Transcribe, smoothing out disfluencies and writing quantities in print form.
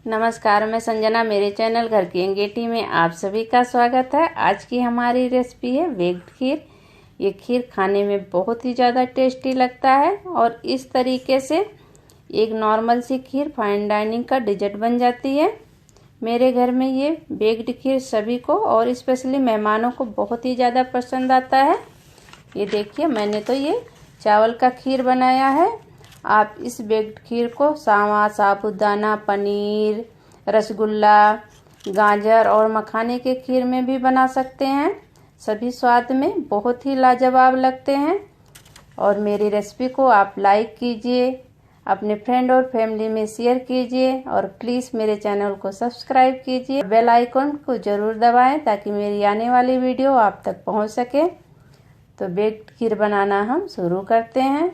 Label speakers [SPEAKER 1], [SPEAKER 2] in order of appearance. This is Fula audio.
[SPEAKER 1] नमस्कार, मैं संजना। मेरे चैनल घर की अंगेठी में आप सभी का स्वागत है। आज की हमारी रेसिपी है बेक्ड खीर। ये खीर खाने में बहुत ही ज़्यादा टेस्टी लगता है और इस तरीके से एक नॉर्मल सी खीर फाइन डाइनिंग का डिजर्ट बन जाती है। मेरे घर में ये बेक्ड खीर सभी को और स्पेशली मेहमानों को बहुत ही ज़्यादा पसंद आता है। ये देखिए, मैंने तो ये चावल का खीर बनाया है। आप इस बेक्ड खीर को सावा, साबूदाना, पनीर, रसगुल्ला, गाजर और मखाने के खीर में भी बना सकते हैं। सभी स्वाद में बहुत ही लाजवाब लगते हैं। और मेरी रेसिपी को आप लाइक कीजिए, अपने फ्रेंड और फैमिली में शेयर कीजिए और प्लीज़ मेरे चैनल को सब्सक्राइब कीजिए। बेल आइकन को ज़रूर दबाएं ताकि मेरी आने वाली वीडियो आप तक पहुंच सके। तो बेक्ड खीर बनाना हम शुरू करते हैं।